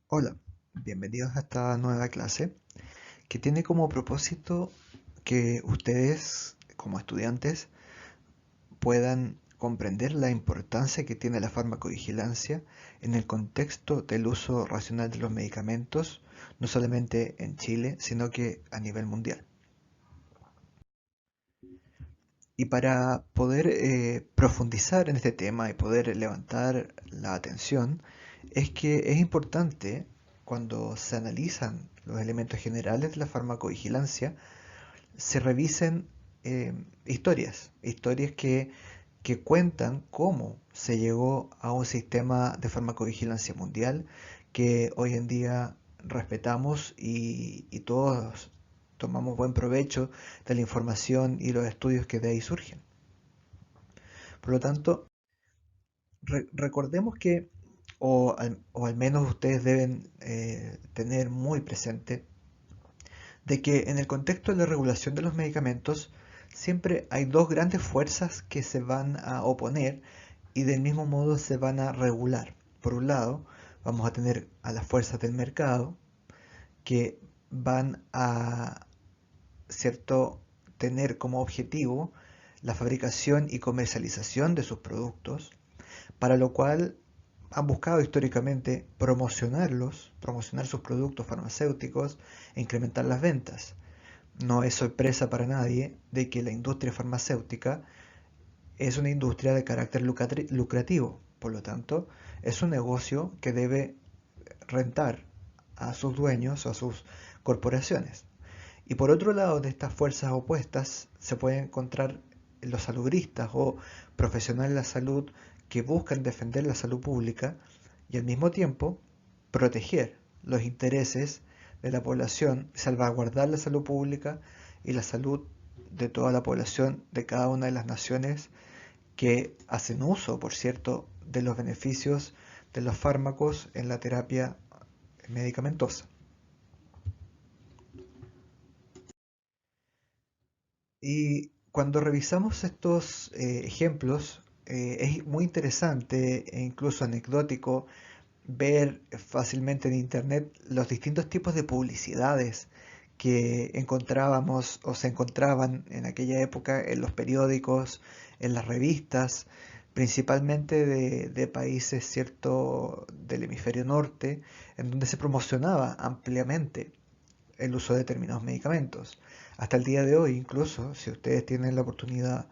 Hola, bienvenidos a esta nueva clase que tiene como propósito que ustedes, como estudiantes, puedan comprender la importancia que tiene la farmacovigilancia en el contexto del uso racional de los medicamentos, no solamente en Chile, sino que a nivel mundial. Y para poder profundizar en este tema y poder levantar la atención, es que es importante cuando se analizan los elementos generales de la farmacovigilancia, se revisen historias que cuentan cómo se llegó a un sistema de farmacovigilancia mundial que hoy en día respetamos y todos tomamos buen provecho de la información y los estudios que de ahí surgen. Por lo tanto, recordemos que, o al menos ustedes deben tener muy presente, de que en el contexto de la regulación de los medicamentos siempre hay dos grandes fuerzas que se van a oponer y del mismo modo se van a regular. Por un lado, vamos a tener a las fuerzas del mercado que van a, cierto, tener como objetivo la fabricación y comercialización de sus productos, para lo cual han buscado históricamente promocionarlos, promocionar sus productos farmacéuticos e incrementar las ventas. No es sorpresa para nadie de que la industria farmacéutica es una industria de carácter lucrativo, por lo tanto, es un negocio que debe rentar a sus dueños o a sus corporaciones. Y por otro lado de estas fuerzas opuestas se pueden encontrar los salubristas o profesionales de la salud que buscan defender la salud pública y al mismo tiempo proteger los intereses de la población, salvaguardar la salud pública y la salud de toda la población de cada una de las naciones que hacen uso, por cierto, de los beneficios de los fármacos en la terapia medicamentosa. Y cuando revisamos estos ejemplos, es muy interesante e incluso anecdótico ver fácilmente en internet los distintos tipos de publicidades que encontrábamos o se encontraban en aquella época en los periódicos, en las revistas, principalmente de países, cierto, del hemisferio norte, en donde se promocionaba ampliamente el uso de determinados medicamentos. Hasta el día de hoy, incluso, si ustedes tienen la oportunidad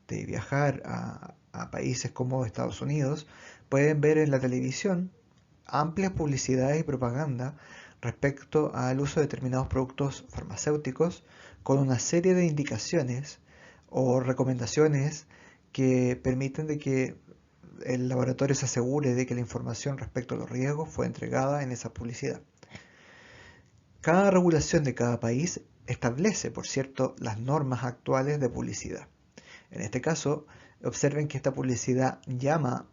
de viajar a países como Estados Unidos, pueden ver en la televisión amplias publicidades y propaganda respecto al uso de determinados productos farmacéuticos con una serie de indicaciones o recomendaciones que permiten de que el laboratorio se asegure de que la información respecto a los riesgos fue entregada en esa publicidad. Cada regulación de cada país establece, por cierto, las normas actuales de publicidad. En este caso, observen que esta publicidad llama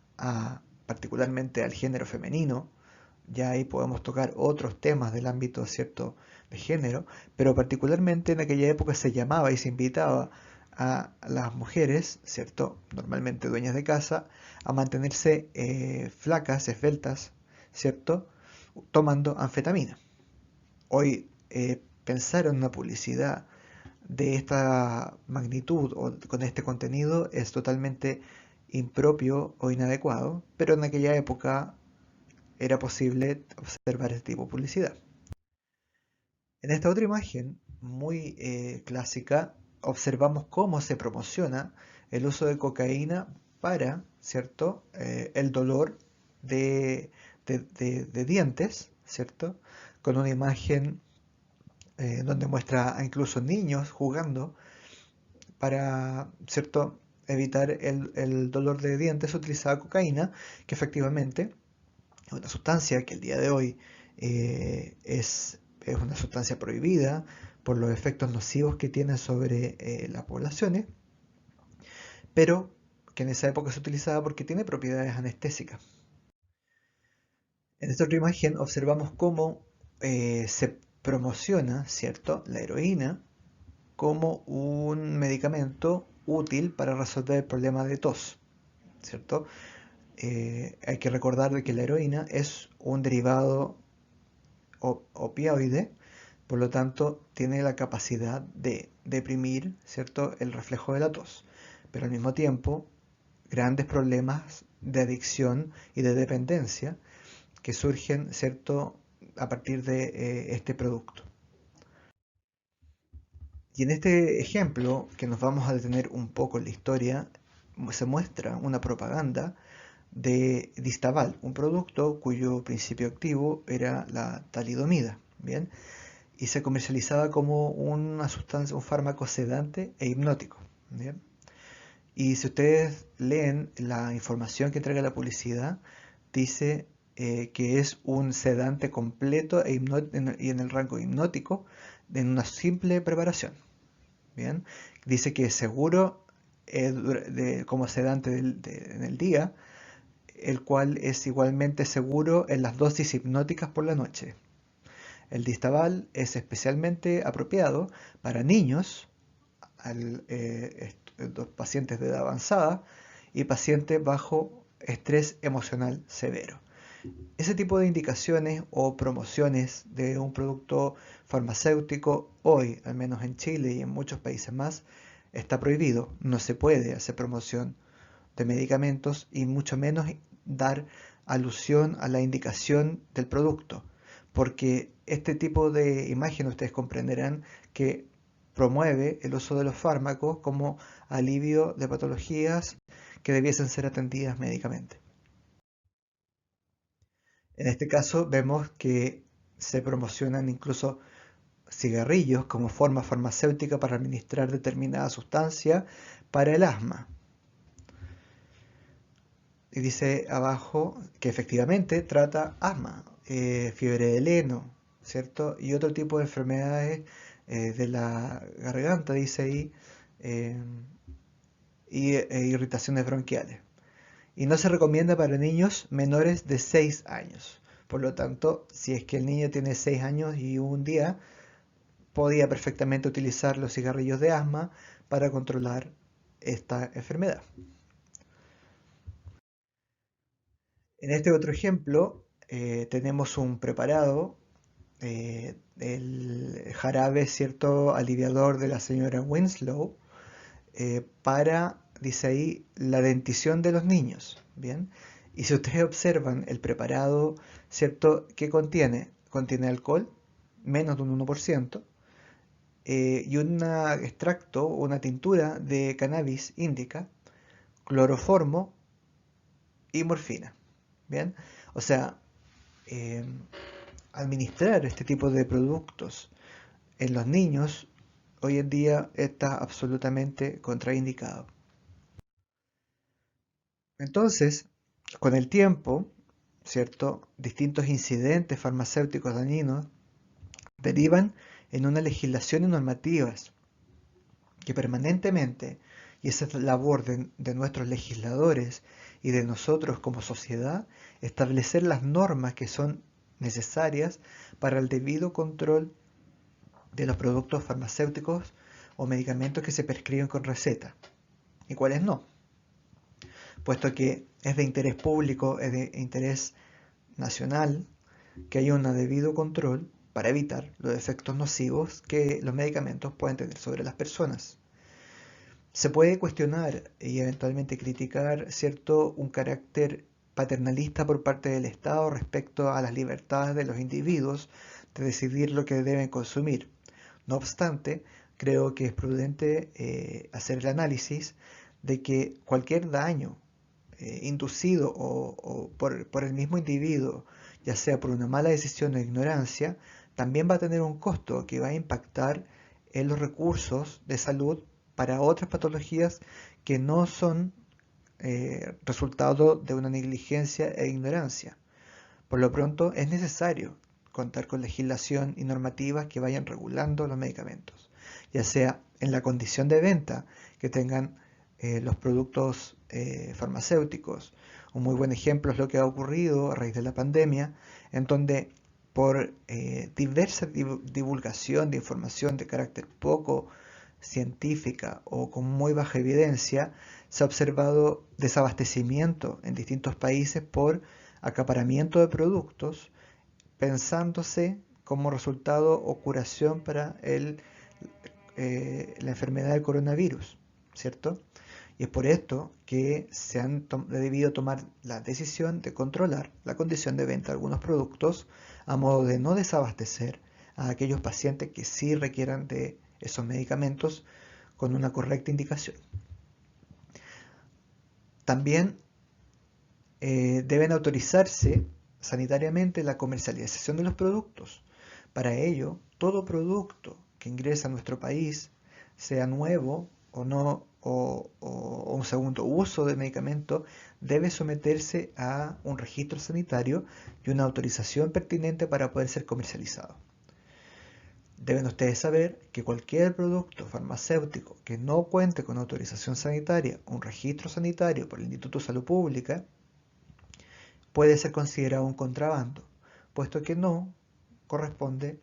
particularmente al género femenino. Ya ahí podemos tocar otros temas del ámbito, cierto, de género, pero particularmente en aquella época se llamaba y se invitaba a las mujeres, cierto, normalmente dueñas de casa, a mantenerse flacas, esbeltas, cierto, tomando anfetamina. Hoy pensar en una publicidad de esta magnitud o con este contenido es totalmente impropio o inadecuado, pero en aquella época era posible observar este tipo de publicidad. En esta otra imagen, muy clásica, observamos cómo se promociona el uso de cocaína para, ¿cierto?, el dolor de dientes, ¿cierto?, con una imagen donde muestra a incluso niños jugando para, ¿cierto?, evitar el dolor de dientes, utilizaba cocaína, que efectivamente es una sustancia que el día de hoy es una sustancia prohibida por los efectos nocivos que tiene sobre las poblaciones, pero que en esa época se utilizaba porque tiene propiedades anestésicas. En esta otra imagen observamos cómo se promociona, ¿cierto?, la heroína como un medicamento útil para resolver el problema de tos, ¿cierto? Hay que recordar de que la heroína es un derivado opioide, por lo tanto tiene la capacidad de deprimir, ¿cierto?, el reflejo de la tos, pero al mismo tiempo grandes problemas de adicción y de dependencia que surgen, ¿cierto?, a partir de este producto. Y en este ejemplo, que nos vamos a detener un poco en la historia, se muestra una propaganda de Distaval, un producto cuyo principio activo era la talidomida, ¿bien? Y se comercializaba como una sustancia, un fármaco sedante e hipnótico, ¿bien? Y si ustedes leen la información que entrega la publicidad, dice que es un sedante completo y en el rango hipnótico en una simple preparación. Bien, dice que es seguro como sedante en el día, el cual es igualmente seguro en las dosis hipnóticas por la noche. El Distaval es especialmente apropiado para niños, pacientes de edad avanzada y pacientes bajo estrés emocional severo. Ese tipo de indicaciones o promociones de un producto farmacéutico hoy, al menos en Chile y en muchos países más, está prohibido. No se puede hacer promoción de medicamentos y mucho menos dar alusión a la indicación del producto, porque este tipo de imagen ustedes comprenderán que promueve el uso de los fármacos como alivio de patologías que debiesen ser atendidas médicamente. En este caso vemos que se promocionan incluso cigarrillos como forma farmacéutica para administrar determinada sustancia para el asma. Y dice abajo que efectivamente trata asma, fiebre del heno, ¿cierto? Y otro tipo de enfermedades de la garganta, dice ahí, eh, e irritaciones bronquiales. Y no se recomienda para niños menores de 6 años. Por lo tanto, si es que el niño tiene 6 años y un día, podía perfectamente utilizar los cigarrillos de asma para controlar esta enfermedad. En este otro ejemplo, tenemos un preparado, el jarabe, cierto, aliviador de la señora Winslow, para, dice ahí, la dentición de los niños, ¿bien? Y si ustedes observan el preparado, ¿cierto? ¿Qué contiene? Contiene alcohol, menos de un 1%, y un extracto, una tintura de cannabis índica, cloroformo y morfina, ¿bien? O sea, eh, administrar este tipo de productos en los niños hoy en día está absolutamente contraindicado. Entonces, con el tiempo, ¿cierto? Distintos incidentes farmacéuticos dañinos derivan en una legislación y normativas que permanentemente, y esa es la labor de nuestros legisladores y de nosotros como sociedad, establecer las normas que son necesarias para el debido control de los productos farmacéuticos o medicamentos que se prescriben con receta y cuáles no, puesto que es de interés público, es de interés nacional que haya un debido control para evitar los efectos nocivos que los medicamentos pueden tener sobre las personas. Se puede cuestionar y eventualmente criticar, ¿cierto?, un carácter paternalista por parte del Estado respecto a las libertades de los individuos de decidir lo que deben consumir. No obstante, creo que es prudente hacer el análisis de que cualquier daño inducido o por el mismo individuo, ya sea por una mala decisión o ignorancia, también va a tener un costo que va a impactar en los recursos de salud para otras patologías que no son resultado de una negligencia e ignorancia. Por lo pronto, es necesario contar con legislación y normativas que vayan regulando los medicamentos, ya sea en la condición de venta que tengan los productos farmacéuticos. Un muy buen ejemplo es lo que ha ocurrido a raíz de la pandemia, en donde por diversa divulgación de información de carácter poco científica o con muy baja evidencia, se ha observado desabastecimiento en distintos países por acaparamiento de productos, pensándose como resultado o curación para la enfermedad del coronavirus, ¿cierto? Y es por esto que se han debido tomar la decisión de controlar la condición de venta de algunos productos a modo de no desabastecer a aquellos pacientes que sí requieran de esos medicamentos con una correcta indicación. También deben autorizarse sanitariamente la comercialización de los productos. Para ello, todo producto que ingresa a nuestro país, sea nuevo o no, o un segundo uso del medicamento, debe someterse a un registro sanitario y una autorización pertinente para poder ser comercializado. Deben ustedes saber que cualquier producto farmacéutico que no cuente con autorización sanitaria o un registro sanitario por el Instituto de Salud Pública puede ser considerado un contrabando, puesto que no corresponde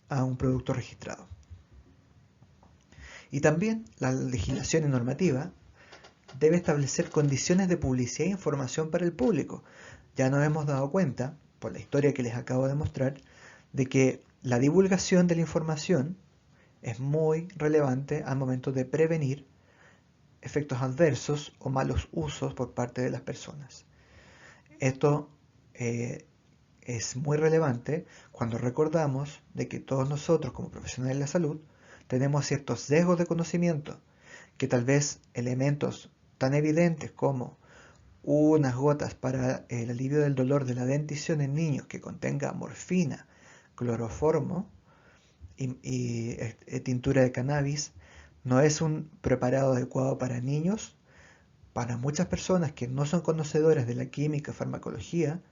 a un producto registrado. Y también la legislación y normativa debe establecer condiciones de publicidad e información para el público. Ya nos hemos dado cuenta, por la historia que les acabo de mostrar, de que la divulgación de la información es muy relevante al momento de prevenir efectos adversos o malos usos por parte de las personas. Esto es muy relevante cuando recordamos de que todos nosotros como profesionales de la salud tenemos ciertos sesgos de conocimiento que tal vez elementos tan evidentes como unas gotas para el alivio del dolor de la dentición en niños que contenga morfina, cloroformo y tintura de cannabis no es un preparado adecuado para niños. Para muchas personas que no son conocedoras de la química, farmacología,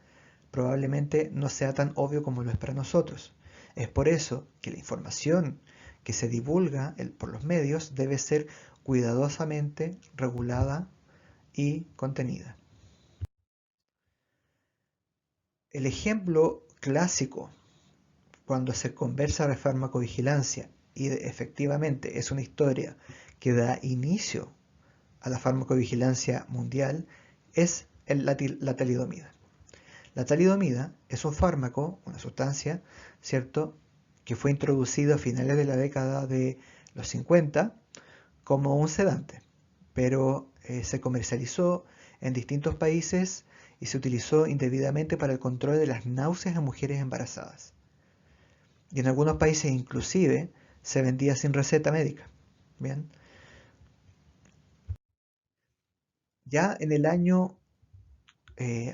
probablemente no sea tan obvio como lo es para nosotros. Es por eso que la información que se divulga por los medios debe ser cuidadosamente regulada y contenida. El ejemplo clásico cuando se conversa de farmacovigilancia y efectivamente es una historia que da inicio a la farmacovigilancia mundial es la talidomida. La talidomida es un fármaco, una sustancia, ¿cierto?, que fue introducido a finales de la década de los 50 como un sedante, pero se comercializó en distintos países y se utilizó indebidamente para el control de las náuseas en mujeres embarazadas. Y en algunos países inclusive se vendía sin receta médica. Bien. Ya en el año,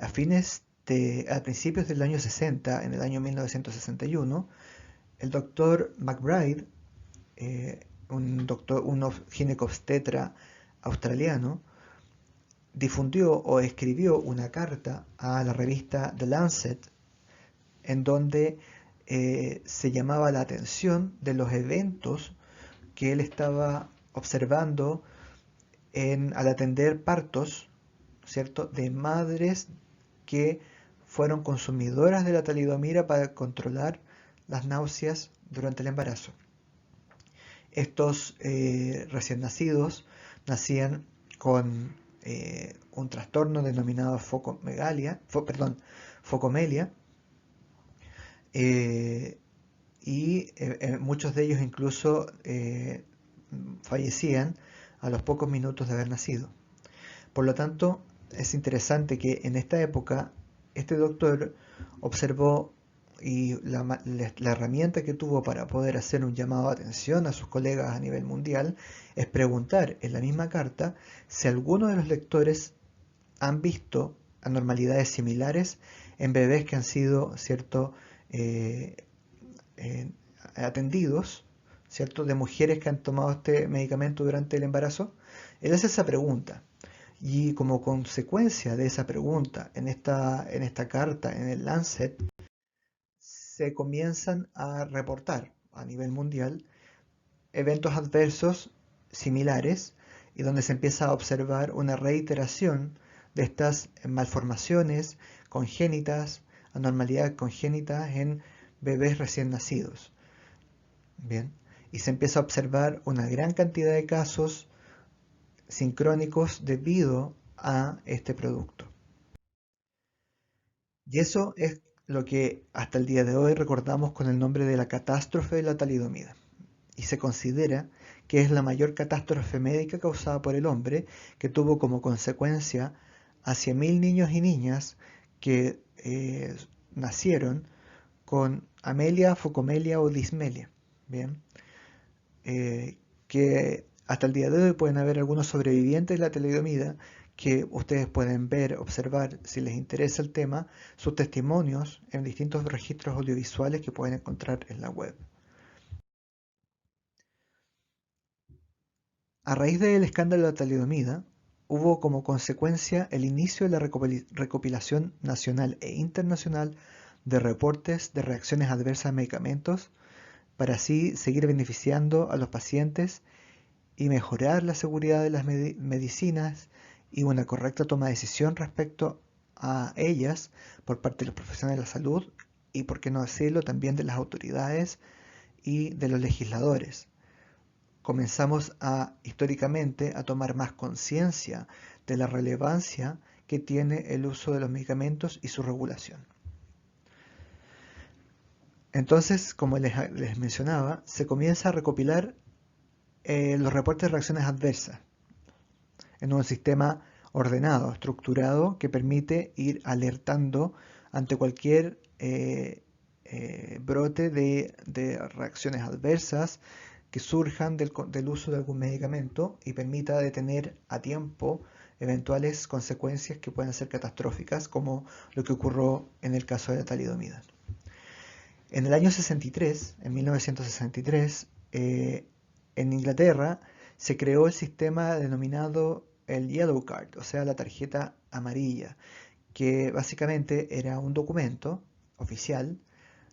a principios del año 60, en el año 1961, el doctor McBride, un ginecobstetra australiano, difundió o escribió una carta a la revista The Lancet en donde se llamaba la atención de los eventos que él estaba observando al atender partos, ¿cierto?, de madres que fueron consumidoras de la talidomida para controlar las náuseas durante el embarazo. Estos recién nacidos nacían con un trastorno denominado focomelia, y muchos de ellos incluso fallecían a los pocos minutos de haber nacido. Por lo tanto, es interesante que en esta época este doctor observó y la herramienta que tuvo para poder hacer un llamado de atención a sus colegas a nivel mundial es preguntar en la misma carta si algunos de los lectores han visto anormalidades similares en bebés que han sido, ¿cierto?, atendidos, ¿cierto?, de mujeres que han tomado este medicamento durante el embarazo. Él hace esa pregunta y como consecuencia de esa pregunta en esta carta en el Lancet se comienzan a reportar a nivel mundial eventos adversos similares y donde se empieza a observar una reiteración de estas malformaciones congénitas, anormalidades congénitas en bebés recién nacidos. Bien, y se empieza a observar una gran cantidad de casos sincrónicos debido a este producto. Y eso es lo que hasta el día de hoy recordamos con el nombre de la catástrofe de la talidomida, y se considera que es la mayor catástrofe médica causada por el hombre, que tuvo como consecuencia a 100.000 niños y niñas que nacieron con amelia, focomelia o dismelia. Bien, que hasta el día de hoy pueden haber algunos sobrevivientes de la talidomida que ustedes pueden ver, observar, si les interesa el tema, sus testimonios en distintos registros audiovisuales que pueden encontrar en la web. A raíz del escándalo de la talidomida, hubo como consecuencia el inicio de la recopilación nacional e internacional de reportes de reacciones adversas a medicamentos para así seguir beneficiando a los pacientes y mejorar la seguridad de las medicinas y una correcta toma de decisión respecto a ellas por parte de los profesionales de la salud y, por qué no decirlo, también de las autoridades y de los legisladores. Comenzamos históricamente a tomar más conciencia de la relevancia que tiene el uso de los medicamentos y su regulación. Entonces, como les mencionaba, se comienza a recopilar los reportes de reacciones adversas en un sistema ordenado, estructurado, que permite ir alertando ante cualquier brote de reacciones adversas que surjan del uso de algún medicamento y permita detener a tiempo eventuales consecuencias que puedan ser catastróficas, como lo que ocurrió en el caso de la talidomida. En el año 63, en 1963, en Inglaterra se creó el sistema denominado el Yellow Card, o sea, la tarjeta amarilla, que básicamente era un documento oficial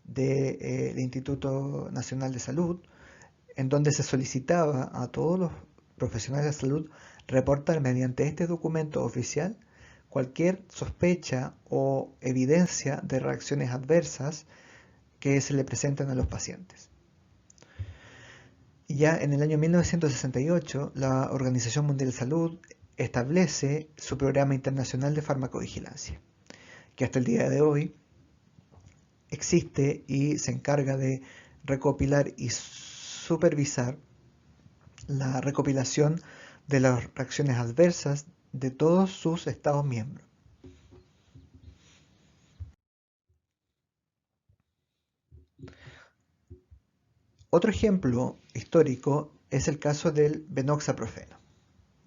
del Instituto Nacional de Salud, en donde se solicitaba a todos los profesionales de salud reportar mediante este documento oficial cualquier sospecha o evidencia de reacciones adversas que se le presentan a los pacientes. Ya en el año 1968, la Organización Mundial de Salud establece su Programa Internacional de Farmacovigilancia, que hasta el día de hoy existe y se encarga de recopilar y supervisar la recopilación de las reacciones adversas de todos sus Estados miembros. Otro ejemplo histórico es el caso del venoxaprofeno.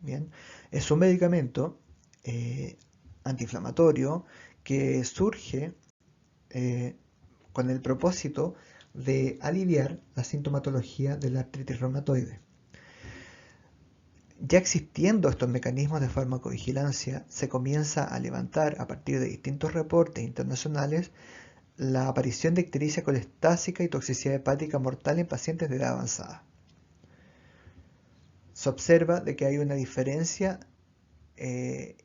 Bien, es un medicamento antiinflamatorio que surge eh, con el propósito de aliviar la sintomatología de la artritis reumatoide. Ya existiendo estos mecanismos de farmacovigilancia, se comienza a levantar a partir de distintos reportes internacionales la aparición de ictericia colestásica y toxicidad hepática mortal en pacientes de edad avanzada. Se observa de que hay una diferencia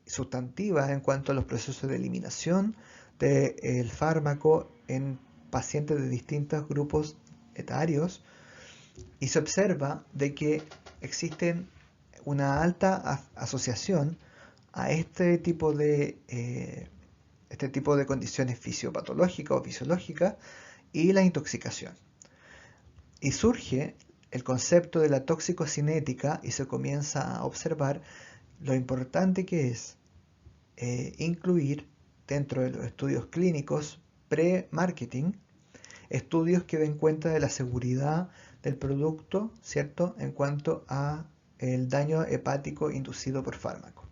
sustantiva en cuanto a los procesos de eliminación del fármaco en pacientes de distintos grupos etarios, y se observa de que existen una alta asociación a este tipo de condiciones fisiopatológicas o fisiológicas y la intoxicación. Y surge el concepto de la toxicocinética y se comienza a observar lo importante que es incluir dentro de los estudios clínicos pre-marketing estudios que den cuenta de la seguridad del producto, ¿cierto?, en cuanto a el daño hepático inducido por fármaco.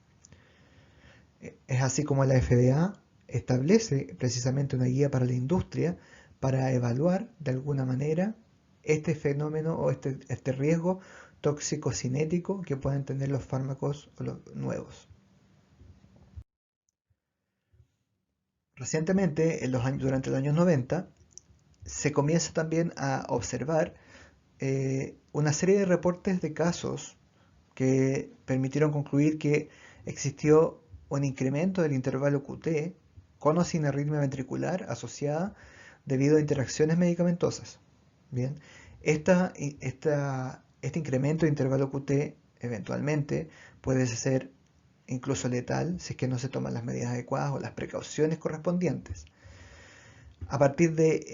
Es así como la FDA establece precisamente una guía para la industria para evaluar de alguna manera este fenómeno o este riesgo tóxico-cinético que pueden tener los fármacos nuevos. Recientemente, durante los años 90, se comienza también a observar una serie de reportes de casos que permitieron concluir que existió un incremento del intervalo QT con o sin arritmia ventricular asociada debido a interacciones medicamentosas. Bien, este incremento de intervalo QT eventualmente puede ser incluso letal si es que no se toman las medidas adecuadas o las precauciones correspondientes. A partir de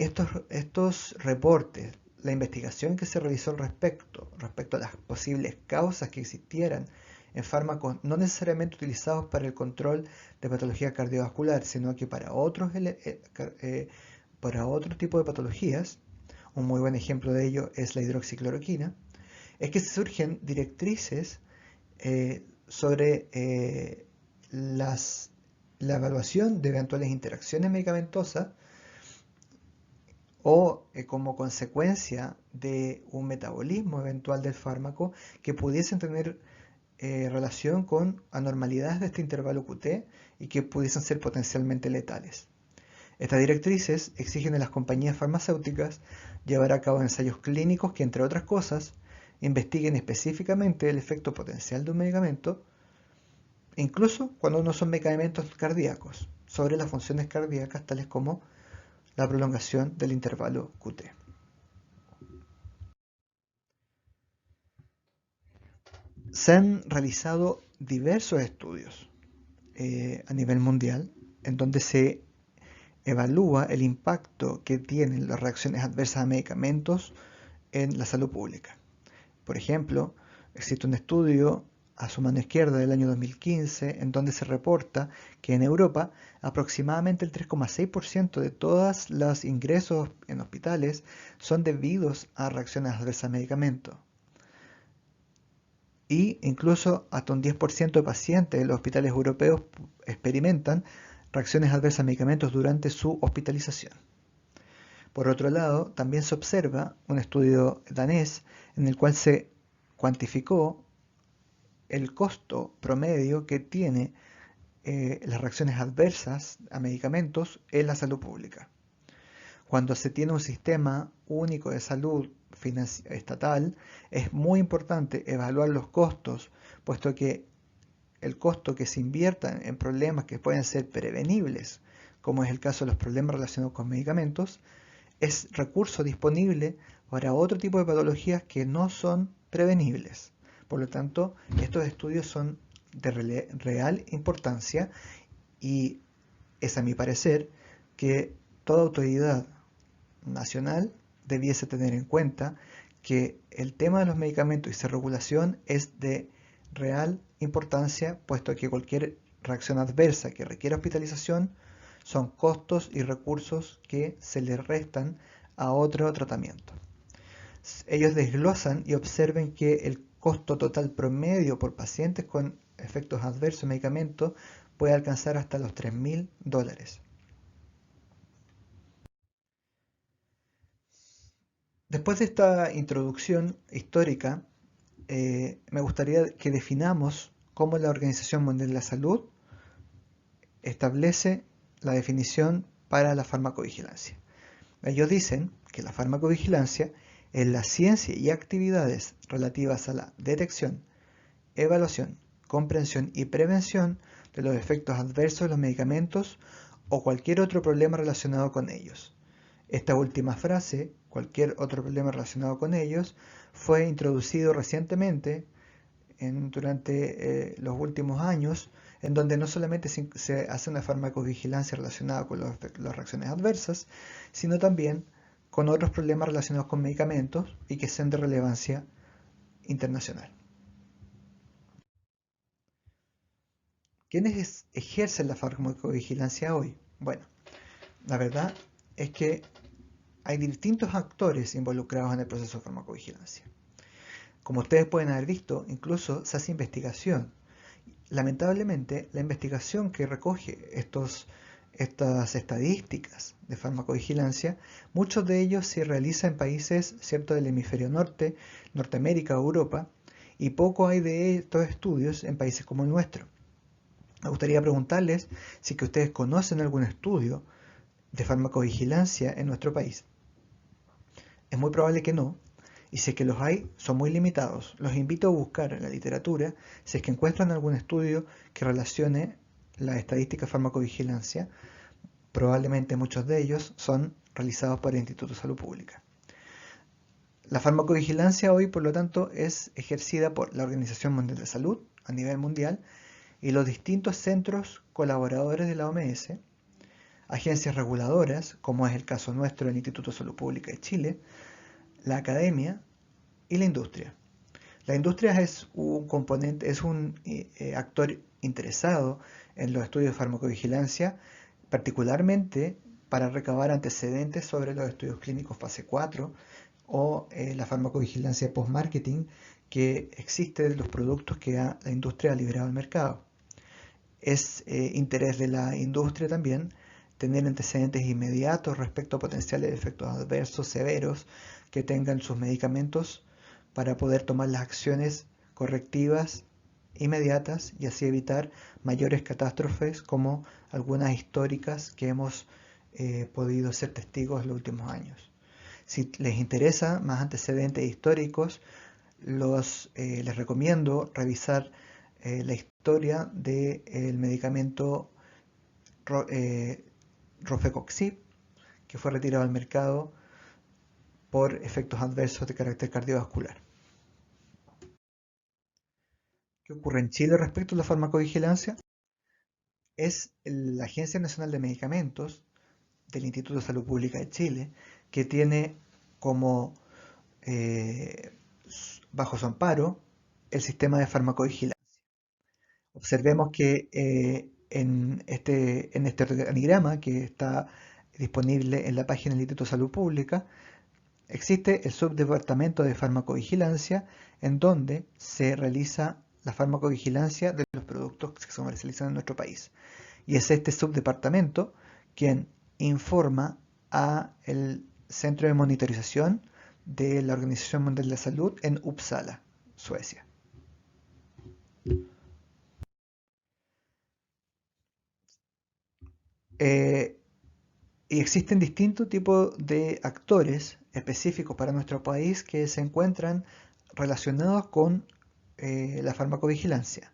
estos reportes, la investigación que se realizó respecto a las posibles causas que existieran en fármacos no necesariamente utilizados para el control de patología cardiovascular, sino que para otro tipo de patologías, un muy buen ejemplo de ello es la hidroxicloroquina, es que se surgen directrices sobre la evaluación de eventuales interacciones medicamentosas o como consecuencia de un metabolismo eventual del fármaco que pudiesen tener relación con anormalidades de este intervalo QT y que pudiesen ser potencialmente letales. Estas directrices exigen de las compañías farmacéuticas llevar a cabo ensayos clínicos que, entre otras cosas, investiguen específicamente el efecto potencial de un medicamento, incluso cuando no son medicamentos cardíacos, sobre las funciones cardíacas tales como la prolongación del intervalo QT. Se han realizado diversos estudios a nivel mundial en donde se evalúa el impacto que tienen las reacciones adversas a medicamentos en la salud pública. Por ejemplo, existe un estudio a su mano izquierda del año 2015 en donde se reporta que en Europa aproximadamente el 3,6% de todos los ingresos en hospitales son debidos a reacciones adversas a medicamentos. Y incluso hasta un 10% de pacientes en los hospitales europeos experimentan reacciones adversas a medicamentos durante su hospitalización. Por otro lado, también se observa un estudio danés en el cual se cuantificó el costo promedio que tiene las reacciones adversas a medicamentos en la salud pública. Cuando se tiene un sistema único de salud estatal, es muy importante evaluar los costos, puesto que el costo que se invierta en problemas que pueden ser prevenibles, como es el caso de los problemas relacionados con medicamentos, es recurso disponible para otro tipo de patologías que no son prevenibles. Por lo tanto, estos estudios son de real importancia y es a mi parecer que toda autoridad nacional debiese tener en cuenta que el tema de los medicamentos y su regulación es de real importancia, puesto que cualquier reacción adversa que requiera hospitalización son costos y recursos que se le restan a otro tratamiento. Ellos desglosan y observen que el costo total promedio por pacientes con efectos adversos de medicamentos puede alcanzar hasta los $3.000. Después de esta introducción histórica, me gustaría que definamos cómo la Organización Mundial de la Salud establece la definición para la farmacovigilancia. Ellos dicen que la farmacovigilancia es la ciencia y actividades relativas a la detección, evaluación, comprensión y prevención de los efectos adversos de los medicamentos o cualquier otro problema relacionado con ellos. Esta última frase, cualquier otro problema relacionado con ellos, fue introducido recientemente durante los últimos años, en donde no solamente se hace una farmacovigilancia relacionada con las reacciones adversas, sino también con otros problemas relacionados con medicamentos y que sean de relevancia internacional. ¿Quiénes ejercen la farmacovigilancia hoy? Bueno, la verdad es que hay distintos actores involucrados en el proceso de farmacovigilancia. Como ustedes pueden haber visto, incluso se hace investigación. Lamentablemente, la investigación que recoge estas estadísticas de farmacovigilancia, muchos de ellos se realizan en países, ¿cierto?, del hemisferio norte, Norteamérica o Europa, y poco hay de estos estudios en países como el nuestro. Me gustaría preguntarles si que ustedes conocen algún estudio de farmacovigilancia en nuestro país. Es muy probable que no, y si es que los hay, son muy limitados. Los invito a buscar en la literatura si es que encuentran algún estudio que relacione la estadística de farmacovigilancia. Probablemente muchos de ellos son realizados por el Instituto de Salud Pública. La farmacovigilancia hoy, por lo tanto, es ejercida por la Organización Mundial de Salud a nivel mundial y los distintos centros colaboradores de la OMS, agencias reguladoras, como es el caso nuestro del Instituto de Salud Pública de Chile, la academia y la industria. La industria es un componente, es un actor interesado en los estudios de farmacovigilancia, particularmente para recabar antecedentes sobre los estudios clínicos fase 4 o la farmacovigilancia post-marketing que existe de los productos que la industria ha liberado al mercado. Es interés de la industria también tener antecedentes inmediatos respecto a potenciales efectos adversos severos que tengan sus medicamentos para poder tomar las acciones correctivas inmediatas y así evitar mayores catástrofes como algunas históricas que hemos podido ser testigos en los últimos años. Si les interesa más antecedentes históricos, les recomiendo revisar la historia del medicamento Rofecoxib, que fue retirado del mercado por efectos adversos de carácter cardiovascular. ¿Qué ocurre en Chile respecto a la farmacovigilancia? Es la Agencia Nacional de Medicamentos del Instituto de Salud Pública de Chile que tiene como bajo su amparo el sistema de farmacovigilancia. Observemos que en este organigrama que está disponible en la página del Instituto de Salud Pública, existe el subdepartamento de farmacovigilancia en donde se realiza la farmacovigilancia de los productos que se comercializan en nuestro país. Y es este subdepartamento quien informa a el Centro de Monitorización de la Organización Mundial de la Salud en Uppsala, Suecia. Y existen distintos tipos de actores específicos para nuestro país que se encuentran relacionados con la farmacovigilancia.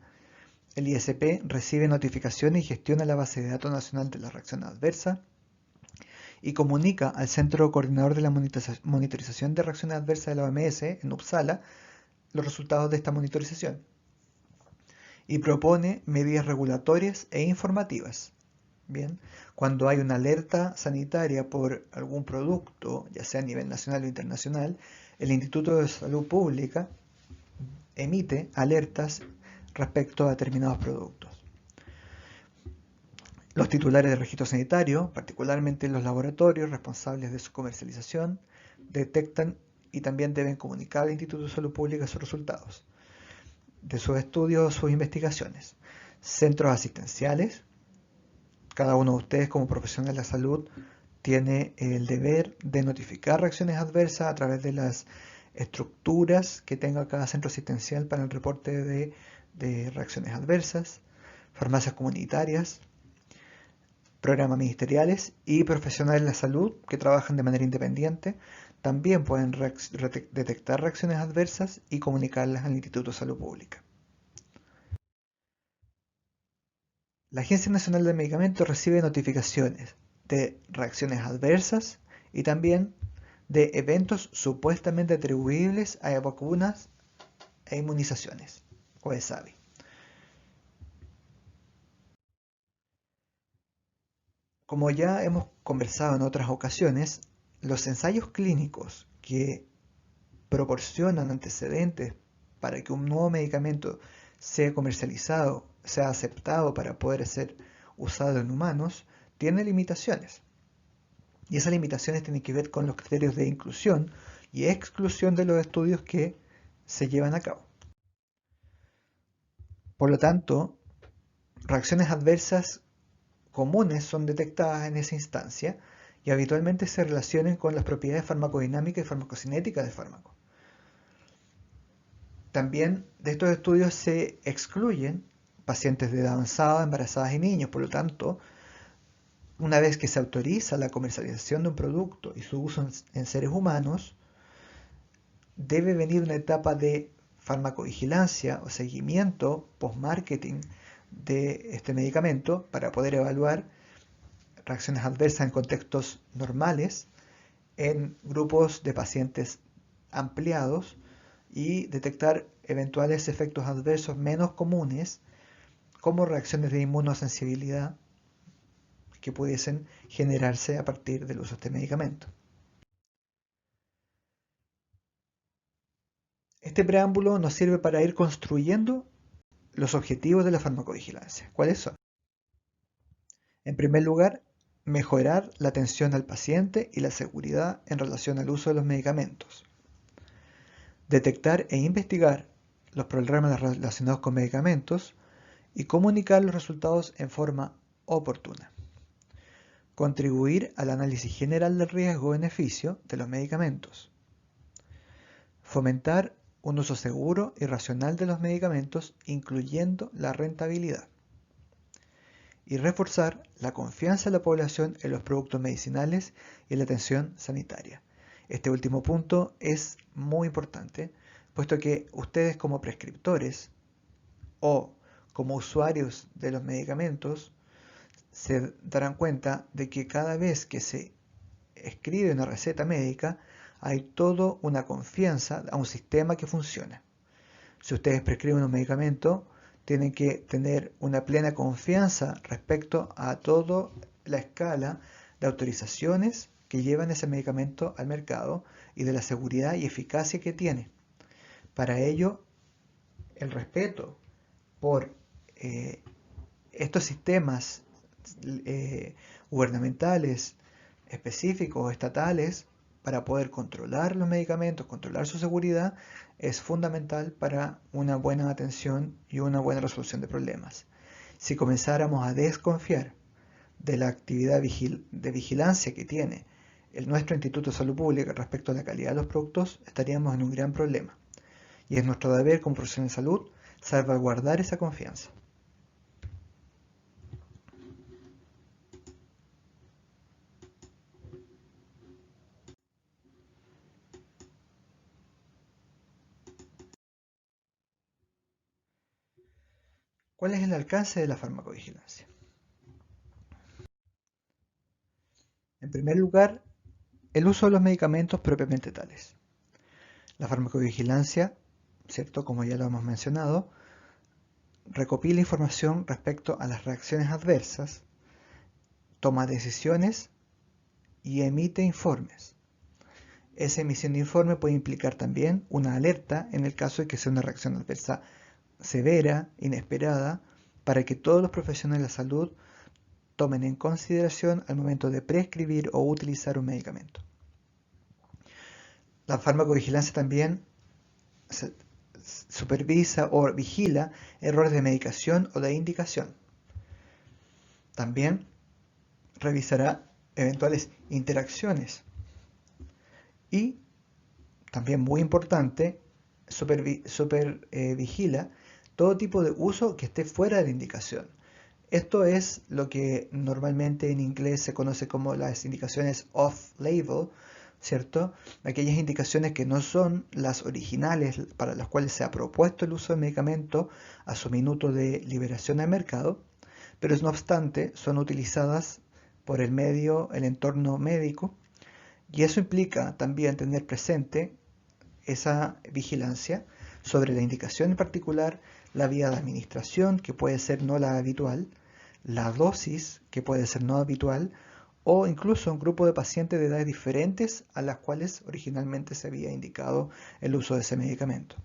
El ISP recibe notificaciones y gestiona la base de datos nacional de la reacción adversa y comunica al Centro Coordinador de la Monitorización de Reacciones Adversas de la OMS en Uppsala los resultados de esta monitorización y propone medidas regulatorias e informativas. Bien, cuando hay una alerta sanitaria por algún producto, ya sea a nivel nacional o internacional, el Instituto de Salud Pública emite alertas respecto a determinados productos. Los titulares de registro sanitario, particularmente los laboratorios responsables de su comercialización, detectan y también deben comunicar al Instituto de Salud Pública sus resultados de sus estudios o sus investigaciones. Centros asistenciales. Cada uno de ustedes como profesional de la salud tiene el deber de notificar reacciones adversas a través de las estructuras que tenga cada centro asistencial para el reporte de reacciones adversas, farmacias comunitarias, programas ministeriales y profesionales de la salud que trabajan de manera independiente también pueden detectar reacciones adversas y comunicarlas al Instituto de Salud Pública. La Agencia Nacional de Medicamentos recibe notificaciones de reacciones adversas y también de eventos supuestamente atribuibles a vacunas e inmunizaciones, o ESAVI. Como ya hemos conversado en otras ocasiones, los ensayos clínicos que proporcionan antecedentes para que un nuevo medicamento sea comercializado, sea aceptado para poder ser usado en humanos, tiene limitaciones. Y esas limitaciones tienen que ver con los criterios de inclusión y exclusión de los estudios que se llevan a cabo. Por lo tanto, reacciones adversas comunes son detectadas en esa instancia y habitualmente se relacionan con las propiedades farmacodinámicas y farmacocinéticas del fármaco. También de estos estudios se excluyen pacientes de edad avanzada, embarazadas y niños. Por lo tanto, una vez que se autoriza la comercialización de un producto y su uso en seres humanos, debe venir una etapa de farmacovigilancia o seguimiento post-marketing de este medicamento para poder evaluar reacciones adversas en contextos normales en grupos de pacientes ampliados y detectar eventuales efectos adversos menos comunes como reacciones de inmunosensibilidad que pudiesen generarse a partir del uso de este medicamento. Este preámbulo nos sirve para ir construyendo los objetivos de la farmacovigilancia. ¿Cuáles son? En primer lugar, mejorar la atención al paciente y la seguridad en relación al uso de los medicamentos. Detectar e investigar los problemas relacionados con medicamentos y comunicar los resultados en forma oportuna. Contribuir al análisis general del riesgo-beneficio de los medicamentos. Fomentar un uso seguro y racional de los medicamentos, incluyendo la rentabilidad. Y reforzar la confianza de la población en los productos medicinales y en la atención sanitaria. Este último punto es muy importante, puesto que ustedes como prescriptores o como usuarios de los medicamentos se darán cuenta de que cada vez que se escribe una receta médica hay toda una confianza a un sistema que funciona. Si ustedes prescriben un medicamento, tienen que tener una plena confianza respecto a toda la escala de autorizaciones que llevan ese medicamento al mercado y de la seguridad y eficacia que tiene. Para ello, el respeto por estos sistemas gubernamentales, específicos o estatales, para poder controlar los medicamentos, controlar su seguridad, es fundamental para una buena atención y una buena resolución de problemas. Si comenzáramos a desconfiar de la actividad de vigilancia que tiene nuestro Instituto de Salud Pública respecto a la calidad de los productos, estaríamos en un gran problema. Y es nuestro deber como profesionales de salud salvaguardar esa confianza. ¿Cuál es el alcance de la farmacovigilancia? En primer lugar, el uso de los medicamentos propiamente tales. La farmacovigilancia, ¿cierto? Como ya lo hemos mencionado, recopila información respecto a las reacciones adversas, toma decisiones y emite informes. Esa emisión de informe puede implicar también una alerta en el caso de que sea una reacción adversa severa, inesperada, para que todos los profesionales de la salud tomen en consideración al momento de prescribir o utilizar un medicamento. La farmacovigilancia también supervisa o vigila errores de medicación o de indicación. También revisará eventuales interacciones y, también muy importante, vigila todo tipo de uso que esté fuera de la indicación. Esto es lo que normalmente en inglés se conoce como las indicaciones off-label, ¿cierto? Aquellas indicaciones que no son las originales para las cuales se ha propuesto el uso del medicamento a su minuto de liberación al mercado, pero no obstante son utilizadas por el entorno médico, y eso implica también tener presente esa vigilancia sobre la indicación en particular, la vía de administración, que puede ser no la habitual, la dosis, que puede ser no habitual, o incluso un grupo de pacientes de edades diferentes a las cuales originalmente se había indicado el uso de ese medicamento.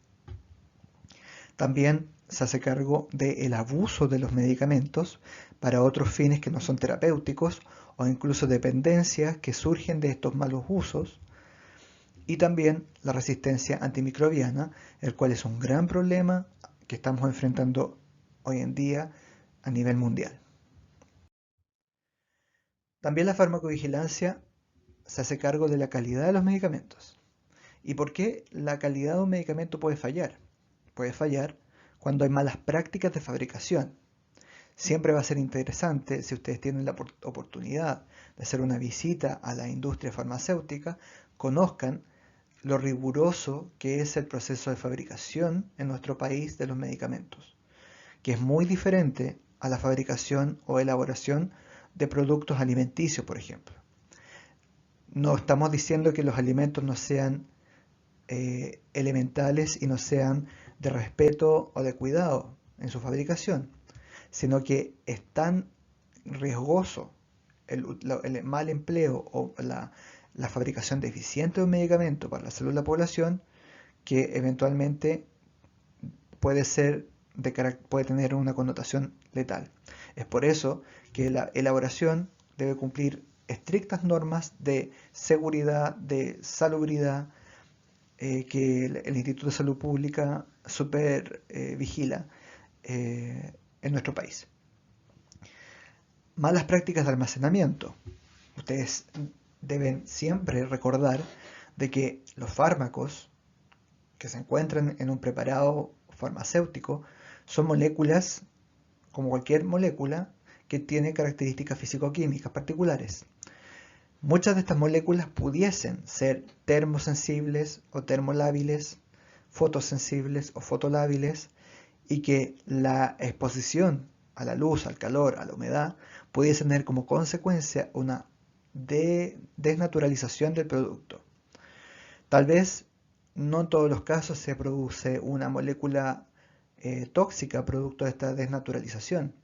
También se hace cargo del abuso de los medicamentos para otros fines que no son terapéuticos o incluso dependencias que surgen de estos malos usos, y también la resistencia antimicrobiana, el cual es un gran problema que estamos enfrentando hoy en día a nivel mundial. También la farmacovigilancia se hace cargo de la calidad de los medicamentos. ¿Y por qué la calidad de un medicamento puede fallar? Puede fallar cuando hay malas prácticas de fabricación. Siempre va a ser interesante, si ustedes tienen la oportunidad de hacer una visita a la industria farmacéutica, conozcan lo riguroso que es el proceso de fabricación en nuestro país de los medicamentos, que es muy diferente a la fabricación o elaboración de productos alimenticios, por ejemplo. No estamos diciendo que los alimentos no sean elementales y no sean de respeto o de cuidado en su fabricación, sino que es tan riesgoso el mal empleo o la fabricación deficiente de un medicamento para la salud de la población que eventualmente puede ser puede tener una connotación letal. Es por eso que la elaboración debe cumplir estrictas normas de seguridad, de salubridad, que el Instituto de Salud Pública super vigila en nuestro país. Malas prácticas de almacenamiento. Ustedes deben siempre recordar de que los fármacos que se encuentran en un preparado farmacéutico son moléculas, como cualquier molécula, que tiene características físico-químicas particulares. Muchas de estas moléculas pudiesen ser termosensibles o termolábiles, fotosensibles o fotolábiles, y que la exposición a la luz, al calor, a la humedad, pudiese tener como consecuencia una desnaturalización del producto. Tal vez no en todos los casos se produce una molécula tóxica producto de esta desnaturalización,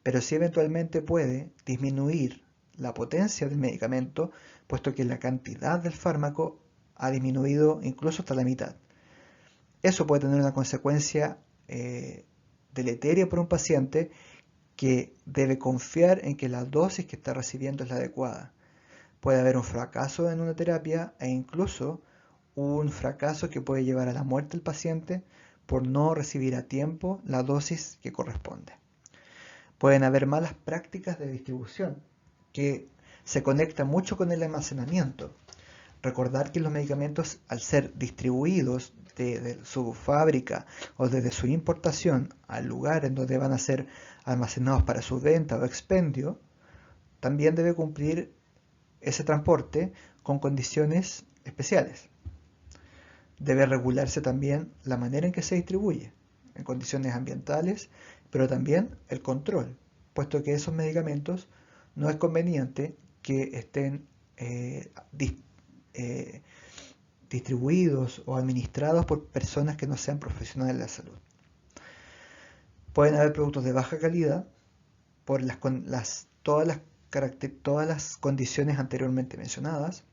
pero sí eventualmente puede disminuir la potencia del medicamento, puesto que la cantidad del fármaco ha disminuido incluso hasta la mitad. Eso puede tener una consecuencia deleteria para un paciente que debe confiar en que la dosis que está recibiendo es la adecuada. Puede haber un fracaso en una terapia e incluso un fracaso que puede llevar a la muerte del paciente por no recibir a tiempo la dosis que corresponde. Pueden haber malas prácticas de distribución que se conectan mucho con el almacenamiento. Recordar que los medicamentos, al ser distribuidos desde su fábrica o desde su importación al lugar en donde van a ser almacenados para su venta o expendio, también debe cumplir ese transporte con condiciones especiales. Debe regularse también la manera en que se distribuye, en condiciones ambientales, pero también el control, puesto que esos medicamentos no es conveniente que estén distribuidos o administrados por personas que no sean profesionales de la salud. Pueden haber productos de baja calidad por todas las condiciones anteriormente mencionadas.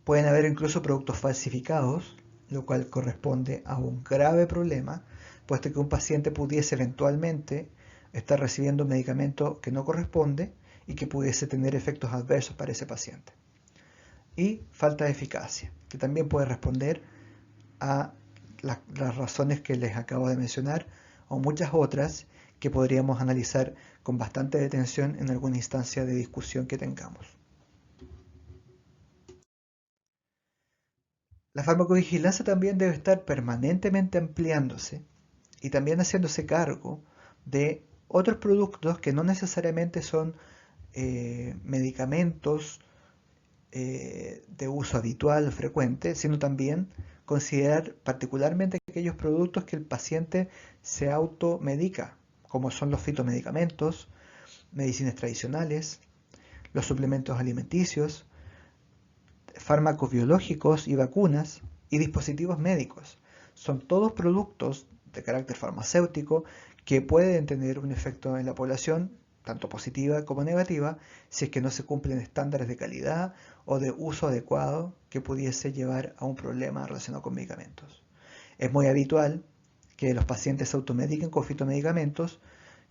Pueden haber incluso productos falsificados, lo cual corresponde a un grave problema, puesto que un paciente pudiese eventualmente estar recibiendo un medicamento que no corresponde y que pudiese tener efectos adversos para ese paciente. Y falta de eficacia, que también puede responder a las razones que les acabo de mencionar o muchas otras que podríamos analizar con bastante detención en alguna instancia de discusión que tengamos. La farmacovigilancia también debe estar permanentemente ampliándose y también haciéndose cargo de otros productos que no necesariamente son medicamentos de uso habitual o frecuente, sino también considerar particularmente aquellos productos que el paciente se automedica, como son los fitomedicamentos, medicinas tradicionales, los suplementos alimenticios, fármacos biológicos y vacunas y dispositivos médicos. Son todos productos de carácter farmacéutico que pueden tener un efecto en la población, tanto positiva como negativa, si es que no se cumplen estándares de calidad o de uso adecuado que pudiese llevar a un problema relacionado con medicamentos. Es muy habitual que los pacientes se automediquen con fitomedicamentos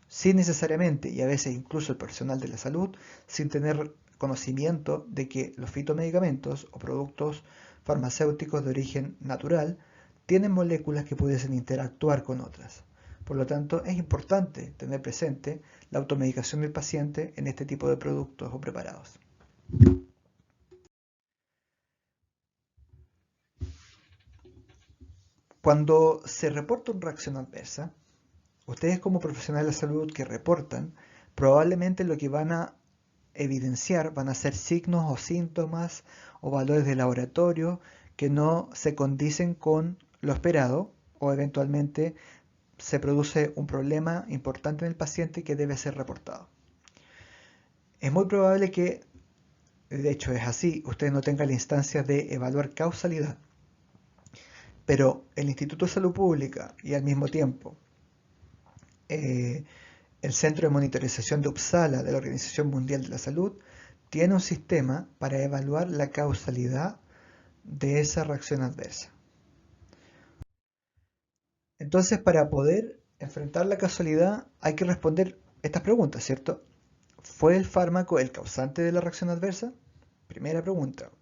sin necesariamente, y a veces incluso el personal de la salud, sin tener conocimiento de que los fitomedicamentos o productos farmacéuticos de origen natural tienen moléculas que pudiesen interactuar con otras. Por lo tanto, es importante tener presente la automedicación del paciente en este tipo de productos o preparados. Cuando se reporta una reacción adversa, ustedes como profesionales de la salud que reportan, probablemente lo que van a evidenciar van a ser signos o síntomas o valores de laboratorio que no se condicen con lo esperado o eventualmente se produce un problema importante en el paciente que debe ser reportado. Es muy probable que, de hecho es así, usted no tenga la instancia de evaluar causalidad, pero el Instituto de Salud Pública y al mismo tiempo El Centro de Monitorización de Uppsala de la Organización Mundial de la Salud tiene un sistema para evaluar la causalidad de esa reacción adversa. Entonces, para poder enfrentar la causalidad hay que responder estas preguntas, ¿cierto? ¿Fue el fármaco el causante de la reacción adversa? Primera pregunta.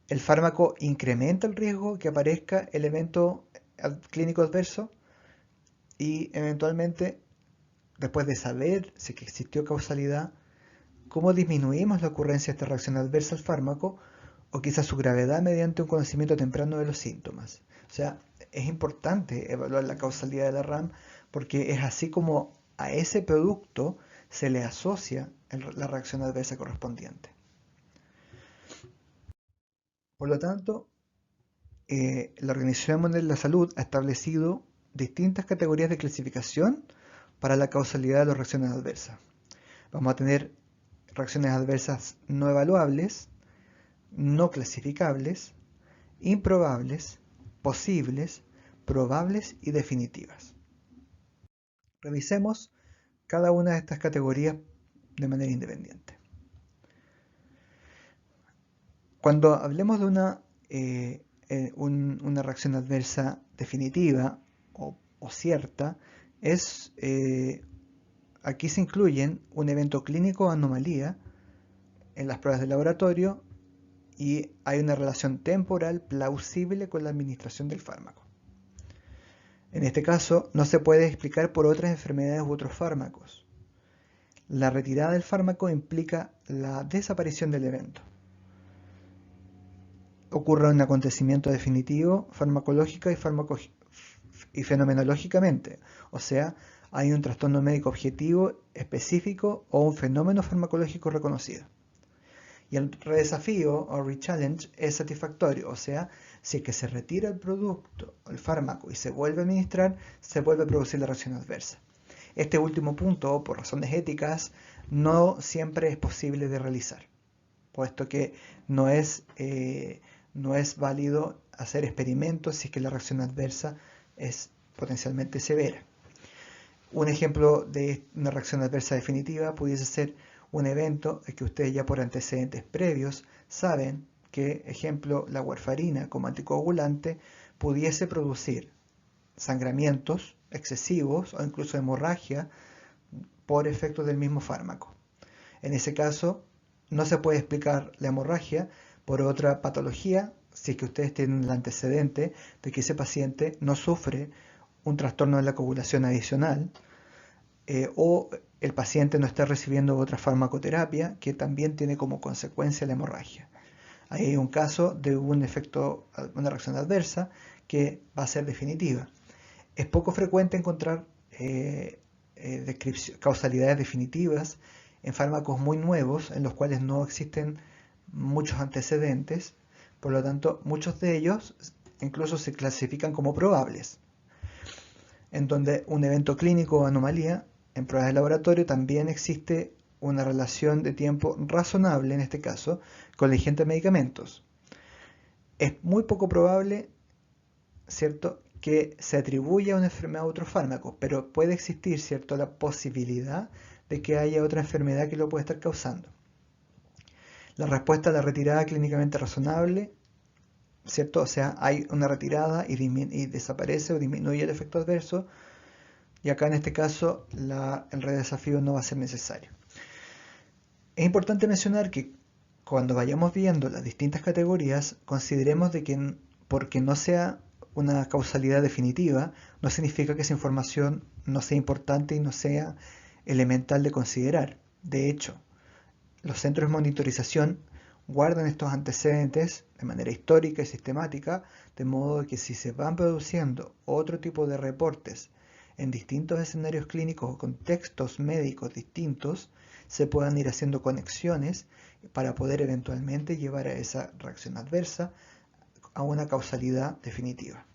¿El fármaco incrementa el riesgo que aparezca el evento clínico adverso? Y eventualmente, después de saber si existió causalidad, ¿cómo disminuimos la ocurrencia de esta reacción adversa al fármaco o quizás su gravedad mediante un conocimiento temprano de los síntomas? O sea, es importante evaluar la causalidad de la RAM porque es así como a ese producto se le asocia la reacción adversa correspondiente. Por lo tanto, la Organización Mundial de la Salud ha establecido distintas categorías de clasificación para la causalidad de las reacciones adversas. Vamos a tener reacciones adversas no evaluables, no clasificables, improbables, posibles, probables y definitivas. Revisemos cada una de estas categorías de manera independiente. Cuando hablemos de una reacción adversa definitiva o cierta, aquí se incluyen un evento clínico o anomalía en las pruebas de laboratorio y hay una relación temporal plausible con la administración del fármaco. En este caso, no se puede explicar por otras enfermedades u otros fármacos. La retirada del fármaco implica la desaparición del evento. Ocurre un acontecimiento definitivo farmacológica y fenomenológicamente, o sea, hay un trastorno médico objetivo específico o un fenómeno farmacológico reconocido. Y el redesafío o rechallenge es satisfactorio, o sea, si es que se retira el producto, el fármaco, y se vuelve a administrar, se vuelve a producir la reacción adversa. Este último punto, por razones éticas, no siempre es posible de realizar, puesto que no es válido hacer experimentos si es que la reacción adversa es potencialmente severa. Un ejemplo de una reacción adversa definitiva pudiese ser un evento que ustedes ya por antecedentes previos saben que, ejemplo, la warfarina como anticoagulante pudiese producir sangramientos excesivos o incluso hemorragia por efecto del mismo fármaco. En ese caso, no se puede explicar la hemorragia por otra patología si es que ustedes tienen el antecedente de que ese paciente no sufre un trastorno de la coagulación adicional o el paciente no está recibiendo otra farmacoterapia que también tiene como consecuencia la hemorragia. Ahí hay un caso de un efecto, una reacción adversa que va a ser definitiva. Es poco frecuente encontrar causalidades definitivas en fármacos muy nuevos en los cuales no existen muchos antecedentes, por lo tanto muchos de ellos incluso se clasifican como probables, en donde un evento clínico o anomalía en pruebas de laboratorio también existe una relación de tiempo razonable, en este caso, con la ingesta de medicamentos. Es muy poco probable, ¿cierto?, que se atribuya una enfermedad a otro fármaco, pero puede existir, ¿cierto?, la posibilidad de que haya otra enfermedad que lo pueda estar causando. La respuesta a la retirada clínicamente razonable, ¿cierto? O sea, hay una retirada y desaparece o disminuye el efecto adverso, y acá en este caso el redesafío no va a ser necesario. Es importante mencionar que cuando vayamos viendo las distintas categorías, consideremos de que porque no sea una causalidad definitiva, no significa que esa información no sea importante y no sea elemental de considerar. De hecho, los centros de monitorización guardan estos antecedentes de manera histórica y sistemática, de modo que si se van produciendo otro tipo de reportes en distintos escenarios clínicos o contextos médicos distintos, se puedan ir haciendo conexiones para poder eventualmente llevar a esa reacción adversa a una causalidad definitiva.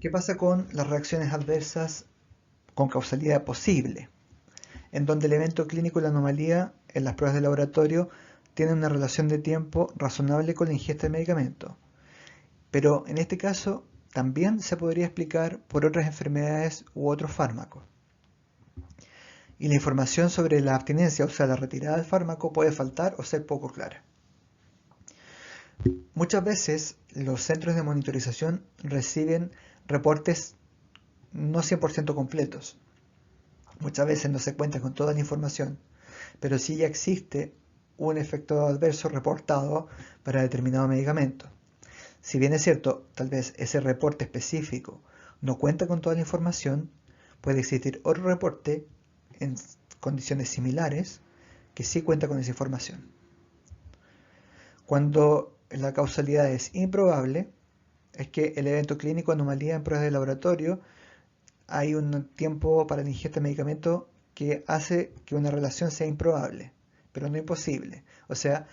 ¿Qué pasa con las reacciones adversas con causalidad posible? En donde el evento clínico y la anomalía en las pruebas de laboratorio tienen una relación de tiempo razonable con la ingesta de medicamentos. Pero en este caso también se podría explicar por otras enfermedades u otros fármacos. Y la información sobre la abstinencia, o sea, la retirada del fármaco, puede faltar o ser poco clara. Muchas veces los centros de monitorización reciben reportes no 100% completos. Muchas veces no se cuenta con toda la información, pero sí ya existe un efecto adverso reportado para determinado medicamento. Si bien es cierto, tal vez ese reporte específico no cuenta con toda la información, puede existir otro reporte en condiciones similares que sí cuenta con esa información. Cuando la causalidad es improbable, es que el evento clínico anomalía en pruebas de laboratorio hay un tiempo para la ingesta de medicamento que hace que una relación sea improbable, pero no imposible. O sea,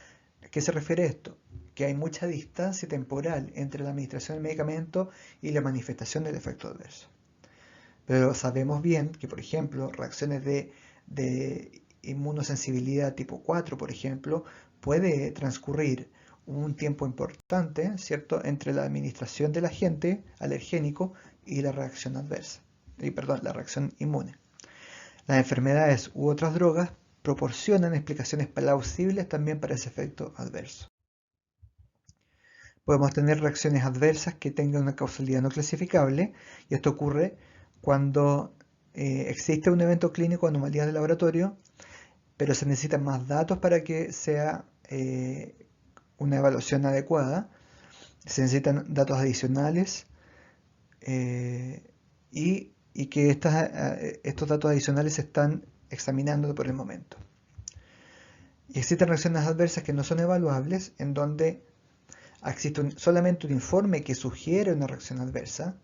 ¿a qué se refiere esto? Que hay mucha distancia temporal entre la administración del medicamento y la manifestación del efecto adverso. Pero sabemos bien que, por ejemplo, reacciones de inmunosensibilidad tipo 4, por ejemplo, puede transcurrir un tiempo importante, ¿cierto?, entre la administración del agente alergénico y la reacción adversa, la reacción inmune. Las enfermedades u otras drogas proporcionan explicaciones plausibles también para ese efecto adverso. Podemos tener reacciones adversas que tengan una causalidad no clasificable, y esto ocurre cuando existe un evento clínico o anomalía de laboratorio, pero se necesitan más datos para que sea una evaluación adecuada. Se necesitan datos adicionales y que estos datos adicionales se están examinando por el momento. Y existen reacciones adversas que no son evaluables, en donde existe solamente un informe que sugiere una reacción adversa.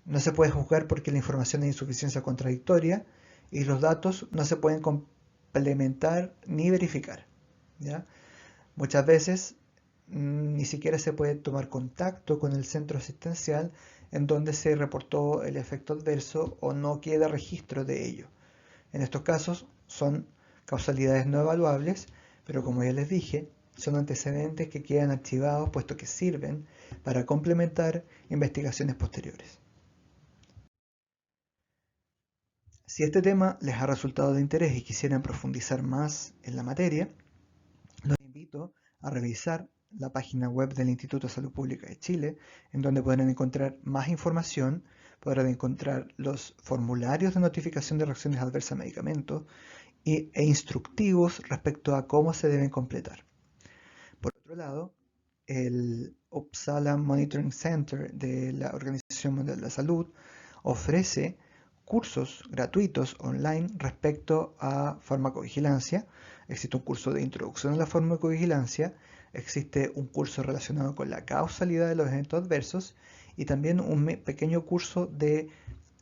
No se puede juzgar porque la información es insuficiencia contradictoria y los datos no se pueden complementar ni verificar, ¿ya? Muchas veces ni siquiera se puede tomar contacto con el centro asistencial en donde se reportó el efecto adverso o no queda registro de ello. En estos casos son causalidades no evaluables, pero como ya les dije, son antecedentes que quedan archivados puesto que sirven para complementar investigaciones posteriores. Si este tema les ha resultado de interés y quisieran profundizar más en la materia, los invito a revisar la página web del Instituto de Salud Pública de Chile, en donde podrán encontrar más información, podrán encontrar los formularios de notificación de reacciones adversas a medicamentos e instructivos respecto a cómo se deben completar. Por otro lado, el Uppsala Monitoring Center de la Organización Mundial de la Salud ofrece cursos gratuitos online respecto a farmacovigilancia. Existe un curso de introducción a la farmacovigilancia, existe un curso relacionado con la causalidad de los eventos adversos y también un pequeño curso de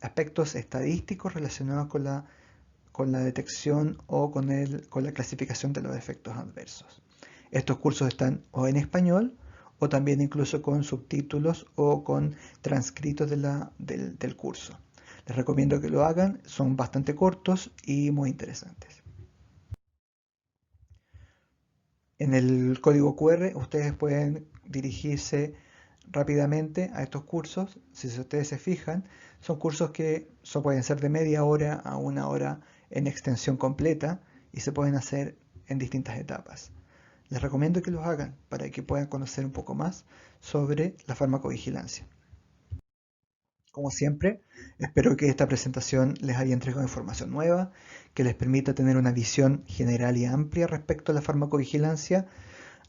aspectos estadísticos relacionados con la detección o con la clasificación de los efectos adversos. Estos cursos están o en español o también incluso con subtítulos o con transcritos del curso. Les recomiendo que lo hagan, son bastante cortos y muy interesantes. En el código QR ustedes pueden dirigirse rápidamente a estos cursos. Si ustedes se fijan, son cursos que pueden ser de media hora a una hora en extensión completa y se pueden hacer en distintas etapas. Les recomiendo que los hagan para que puedan conocer un poco más sobre la farmacovigilancia. Como siempre, espero que esta presentación les haya entregado información nueva, que les permita tener una visión general y amplia respecto a la farmacovigilancia.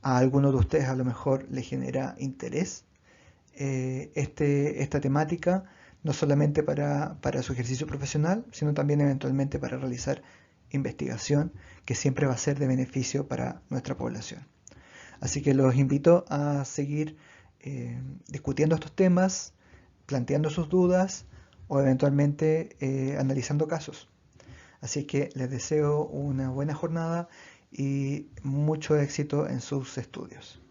A algunos de ustedes a lo mejor les genera interés esta temática, no solamente para su ejercicio profesional, sino también eventualmente para realizar investigación, que siempre va a ser de beneficio para nuestra población. Así que los invito a seguir discutiendo estos temas, planteando sus dudas o eventualmente analizando casos. Así que les deseo una buena jornada y mucho éxito en sus estudios.